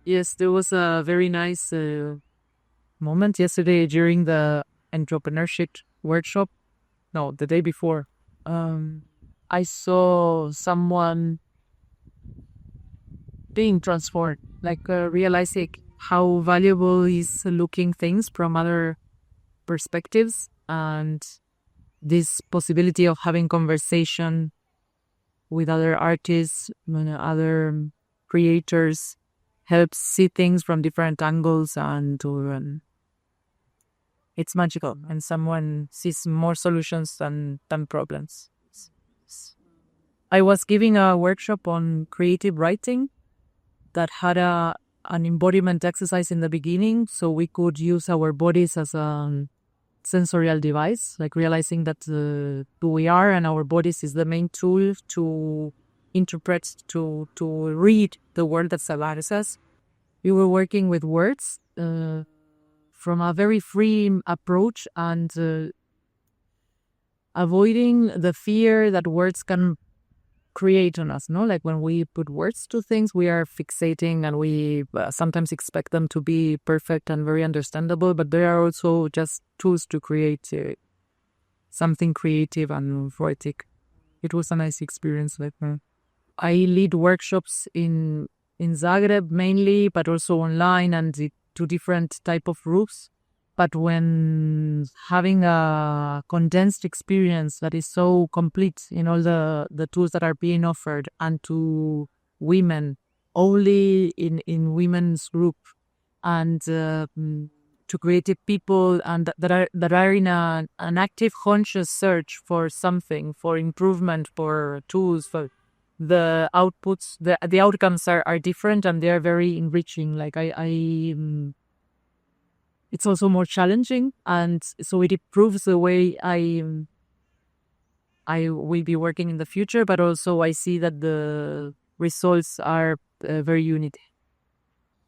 Yes, there was a very nice moment yesterday during the entrepreneurship workshop. No, the day before. I saw someone being transformed, like realizing how valuable is looking things from other perspectives and this possibility of having conversation with other artists, other creators helps see things from different angles and it's magical and someone sees more solutions than problems. I was giving a workshop on creative writing that had an embodiment exercise in the beginning so we could use our bodies as a sensorial device, like realizing that who we are and our bodies is the main tool to interpret, to read the world that surrounds us. We were working with words from a very free approach and avoiding the fear that words can create on us, no? Like when we put words to things, we are fixating and we sometimes expect them to be perfect and very understandable, but they are also just tools to create something creative and poetic. It was a nice experience. Like I lead workshops in Zagreb mainly, but also online and to different type of groups. But when having a condensed experience that is so complete in all the tools that are being offered and to women, only in women's group, and to creative people and that are in an active conscious search for something, for improvement, for tools, for the outputs, the outcomes are different and they are very enriching. Like it's also more challenging, and so it improves the way I will be working in the future. But also, I see that the results are very unique.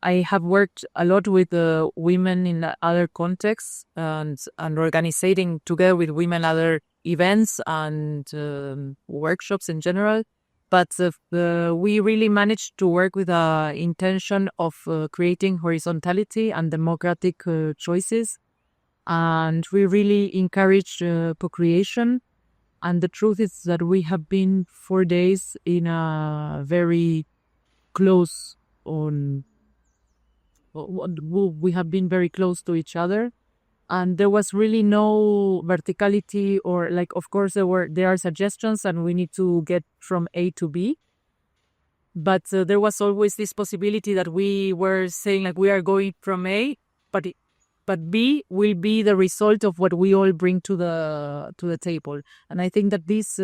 I have worked a lot with women in other contexts and organizing together with women other events and workshops in general. But we really managed to work with the intention of creating horizontality and democratic choices. And we really encourage co-creation. And the truth is that we have been 4 days in a very close we have been very close to each other. And there was really no verticality or like, of course, there are suggestions and we need to get from A to B. But there was always this possibility that we were saying like we are going from A, but B will be the result of what we all bring to the table. And I think that these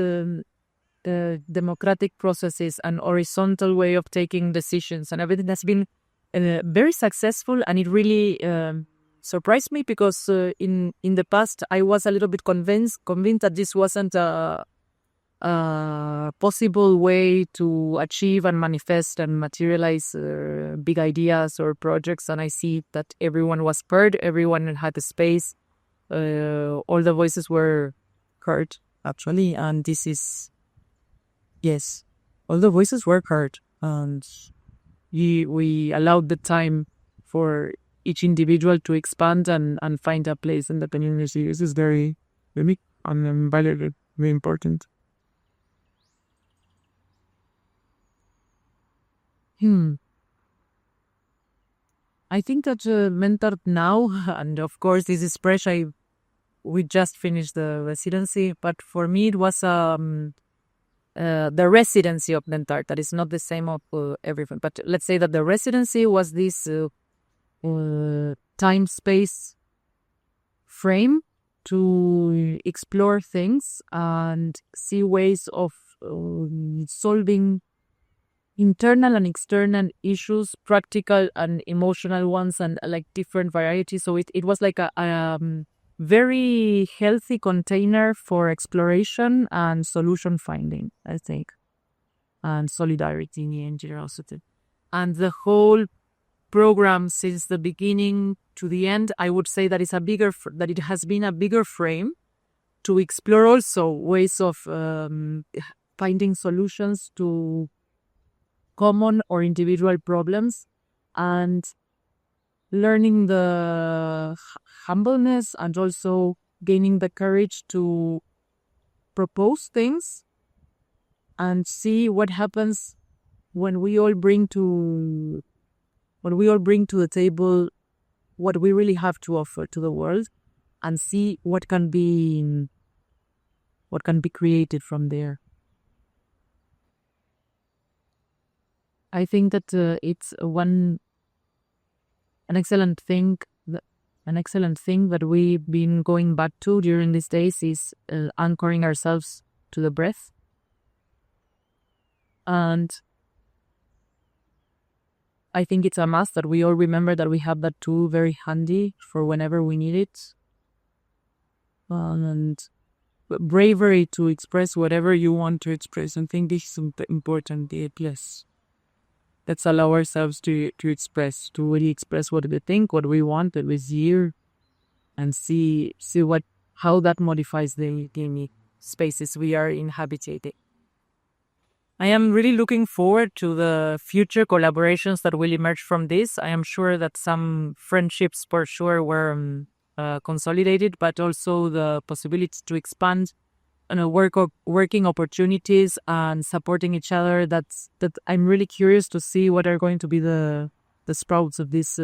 democratic processes and horizontal way of taking decisions and everything has been very successful, and it really surprised me because in the past I was a little bit convinced that this wasn't a possible way to achieve and manifest and materialize big ideas or projects. And I see that everyone was heard, everyone had a space, all the voices were heard actually, and this is yes, all the voices were heard, and we allowed the time for each individual to expand and find a place in the community. This is very unique and valuable, very important. I think that MentArt now, and of course this is fresh, we just finished the residency, but for me it was the residency of MentArt. That is not the same of everyone, but let's say that the residency was this time-space frame to explore things and see ways of solving internal and external issues, practical and emotional ones, and like different varieties. So it was like a very healthy container for exploration and solution finding, I think, and solidarity in generosity. And the whole program since the beginning to the end, I would say that that it has been a bigger frame to explore also ways of finding solutions to common or individual problems and learning the humbleness and also gaining the courage to propose things and see what happens when we all bring to the table what we really have to offer to the world, and see what can be created from there. I think that it's an excellent thing that we've been going back to during these days is anchoring ourselves to the breath. And I think it's a must that we all remember that we have that tool very handy for whenever we need it. And bravery to express whatever you want to express. I think this is important. Yes. Let's allow ourselves to really express what we think, what we want, what we hear, and see how that modifies the spaces we are inhabiting. I am really looking forward to the future collaborations that will emerge from this. I am sure that some friendships for sure were consolidated, but also the possibility to expand working opportunities and supporting each other. That I'm really curious to see what are going to be the sprouts of these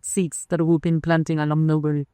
seeds that we've been planting along the way.